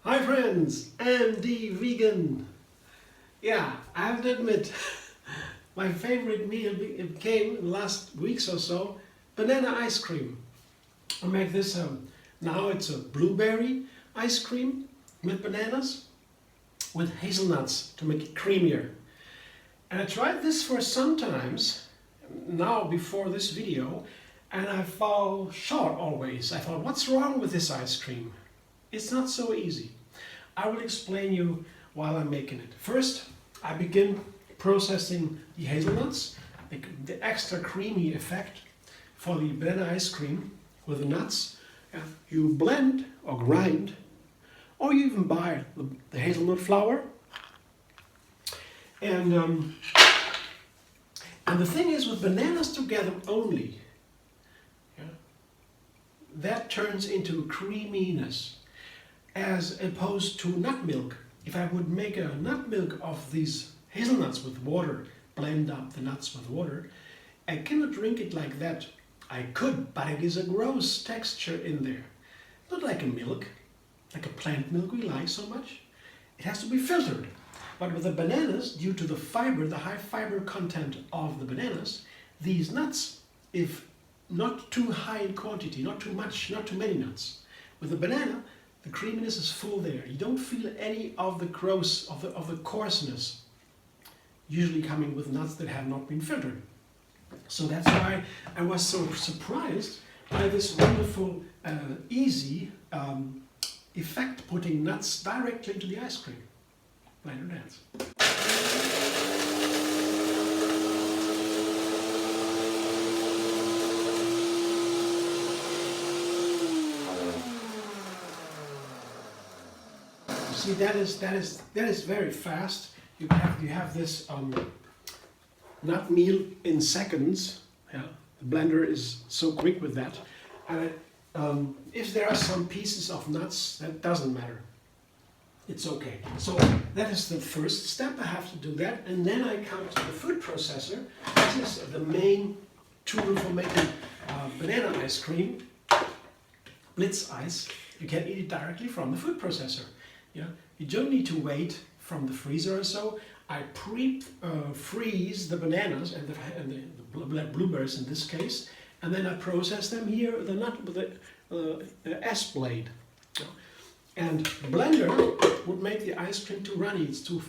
Hi friends, Andy Vegan. Yeah, I have to admit, my favorite meal became in the last weeks or so banana ice cream. I make this now it's a blueberry ice cream with bananas with hazelnuts to make it creamier. And I tried this for some times now before this video, and I fall short always. I thought, what's wrong with this ice cream? It's not so easy. I will explain you while I'm making it. First, I begin processing the hazelnuts, the extra creamy effect for the banana ice cream with the nuts. You blend or grind, or you even buy the hazelnut flour. And the thing is, with bananas together only, that turns into creaminess, as opposed to nut milk. If I would make a nut milk of these hazelnuts with water, blend up the nuts with water, I cannot drink it like that. I could, but it is a gross texture in there. Not like a milk, like a plant milk we like so much. It has to be filtered. But with the bananas, due to the fiber, the high fiber content of the bananas, these nuts, if not too high in quantity, not too much, not too many nuts, with the banana, the creaminess is full there. You don't feel any of the gross, of the coarseness, usually coming with nuts that have not been filtered. So that's why I was so surprised by this wonderful, easy effect, putting nuts directly into the ice cream. Blender dance. See, that is very fast. You have this nut meal in seconds. Yeah, the blender is so quick with that. And if there are some pieces of nuts, that doesn't matter. It's okay. So that is the first step. I have to do that, and then I come to the food processor. This is the main tool for making banana ice cream. Blitz ice. You can eat it directly from the food processor. Yeah, you don't need to wait from the freezer or so. I freeze the bananas and the blueberries in this case, and then I process them here with the nut with the S blade. And blender would make the ice cream too runny. It's too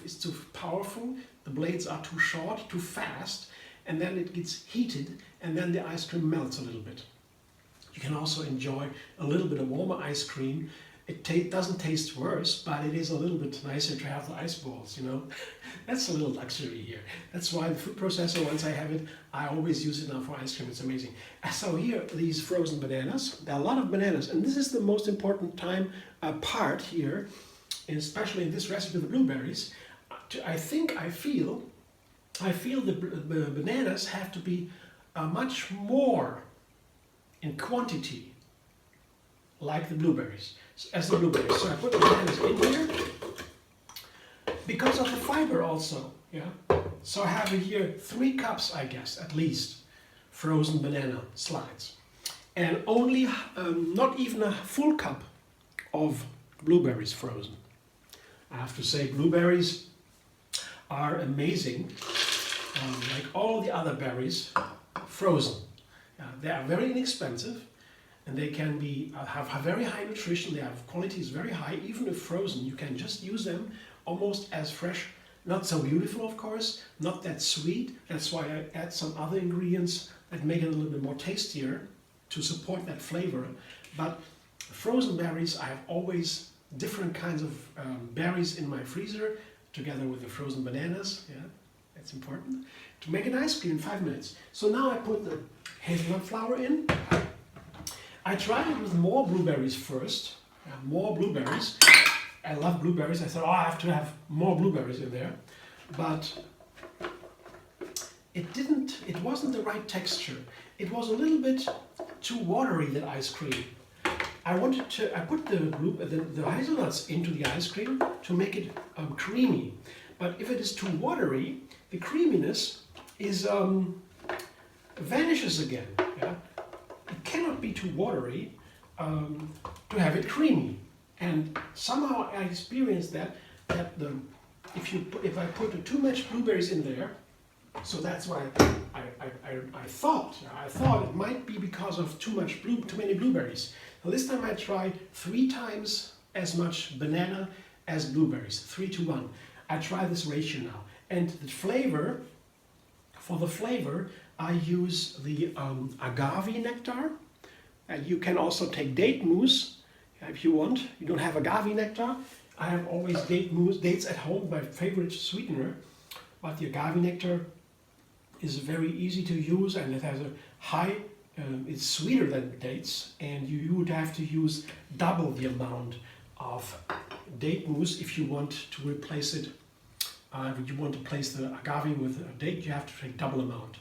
powerful. The blades are too short, too fast, and then it gets heated, and then the ice cream melts a little bit. You can also enjoy a little bit of warmer ice cream. It doesn't taste worse, but it is a little bit nicer to have the ice balls, you know. That's a little luxury here. That's why the food processor, once I have it, I always use it now for ice cream. It's amazing. So here, these frozen bananas. There are a lot of bananas, and this is the most important part here, especially in this recipe with the blueberries. I feel the bananas have to be much more in quantity, like the blueberries, as the blueberries. So I put the bananas in here because of the fiber also. Yeah. So I have here 3 cups, I guess, at least, frozen banana slides, and only not even a full cup of blueberries frozen. I have to say, blueberries are amazing, like all the other berries, frozen. They are very inexpensive. And they can have very high nutrition. Their quality is very high. Even if frozen, you can just use them almost as fresh. Not so beautiful, of course, not that sweet. That's why I add some other ingredients that make it a little bit more tastier to support that flavor. But frozen berries, I have always different kinds of berries in my freezer, together with the frozen bananas. Yeah, that's important. To make an ice cream in 5 minutes. So now I put the hazelnut flour in. I tried it with more blueberries first. More blueberries. I love blueberries. I thought, oh, I have to have more blueberries in there. But it wasn't the right texture. It was a little bit too watery, that ice cream. I put the hazelnuts into the ice cream to make it creamy. But if it is too watery, the creaminess vanishes again. Yeah? It cannot be too watery to have it creamy. And somehow I experienced that if I put too much blueberries in there, so that's why I thought it might be because of too many blueberries. So this time I tried 3 times as much banana as blueberries, 3 to 1. I try this ratio now. And the flavor, for the flavor, I use the agave nectar. You can also take date mousse if you want. You don't have agave nectar. I have always dates at home, my favorite sweetener. But the agave nectar is very easy to use, and it has a high, it's sweeter than dates, and you would have to use double the amount of date mousse if you want to replace it. If you want to place the agave with a date, you have to take double amount.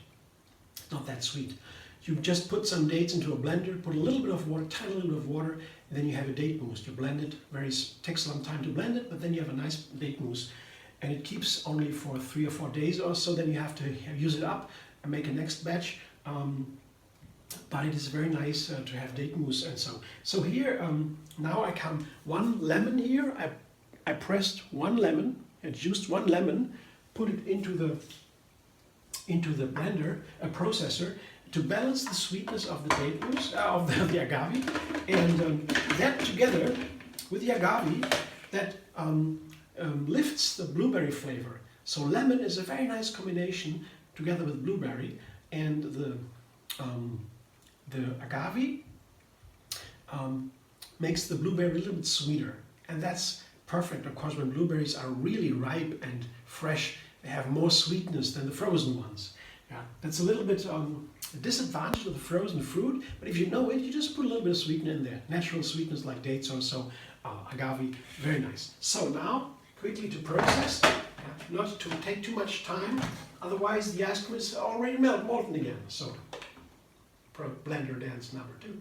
It's not that sweet. You just put some dates into a blender, put a little bit of water, tiny little bit of water, and then you have a date mousse. You blend it, takes some time to blend it, but then you have a nice date mousse. And it keeps only for 3 or 4 days or so, then you have to use it up and make a next batch. But it is very nice to have date mousse and so. So here, now I come 1 lemon here. I pressed 1 lemon, I juiced 1 lemon, put it into the blender, a processor, to balance the sweetness of the date mousse, of the agave. And that together with the agave, that lifts the blueberry flavor. So lemon is a very nice combination together with blueberry, and the agave makes the blueberry a little bit sweeter, and that's perfect. Of course, when blueberries are really ripe and fresh, they have more sweetness than the frozen ones. Yeah, that's a little bit a disadvantage of the frozen fruit, but if you know it, you just put a little bit of sweetener in there. Natural sweetness like dates or so, agave, very nice. So now, quickly to process, not to take too much time, otherwise the ice cream is already molten again. So, blender dance number 2.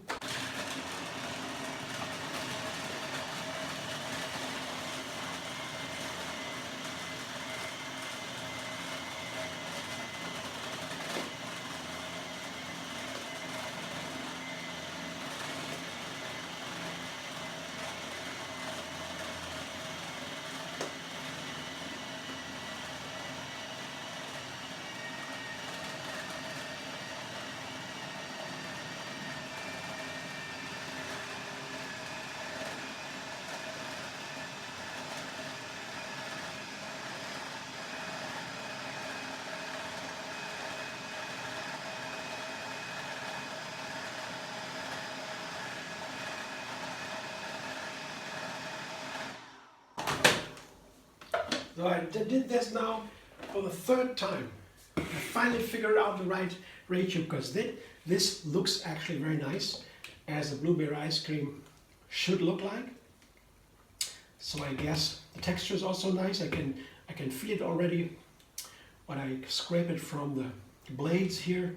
So I did this now for the 3rd time. I finally figured out the right ratio, because this looks actually very nice, as a blueberry ice cream should look like. So I guess the texture is also nice. I can feel it already when I scrape it from the blades here.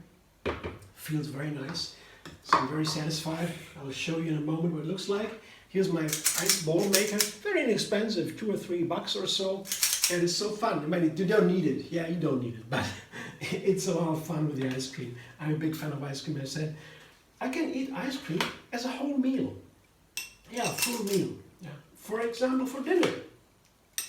Feels very nice. So I'm very satisfied. I'll show you in a moment what it looks like. Here's my ice ball maker. Very inexpensive, $2 or $3 or so. And it's so fun. I mean, you don't need it. Yeah, you don't need it, but it's a lot of fun with the ice cream. I'm a big fan of ice cream, as I said. I can eat ice cream as a whole meal. Yeah, a full meal. Yeah. For example, for dinner.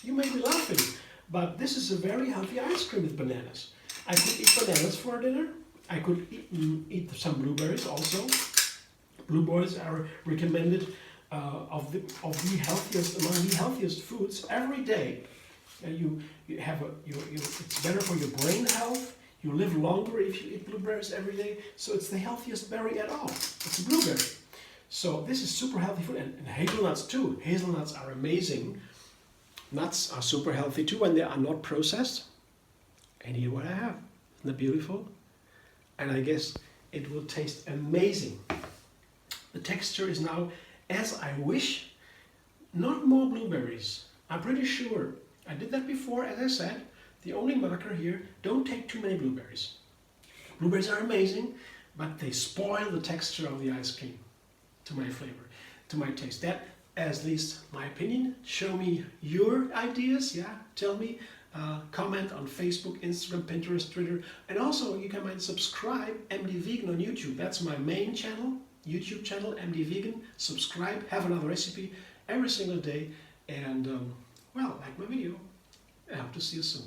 You may be laughing, but this is a very healthy ice cream with bananas. I could eat bananas for dinner. I could eat some blueberries also. Blueberries are recommended among the healthiest foods every day. It's better for your brain health. You live longer if you eat blueberries every day. So it's the healthiest berry at all. It's a blueberry. So this is super healthy food, and hazelnuts too. Hazelnuts are amazing. Nuts are super healthy too when they are not processed. And here what I have. Isn't that beautiful? And I guess it will taste amazing. The texture is now as I wish. Not more blueberries. I'm pretty sure. I did that before, as I said. The only marker here, don't take too many blueberries. Blueberries are amazing, but they spoil the texture of the ice cream to my flavor, to my taste. That, at least my opinion. Show me your ideas, yeah? Tell me comment on Facebook, Instagram, Pinterest, Twitter, and also you can subscribe MD Vegan on YouTube. That's my main channel, YouTube channel, MD Vegan. Subscribe, have another recipe every single day, and well, like my video. I hope to see you soon.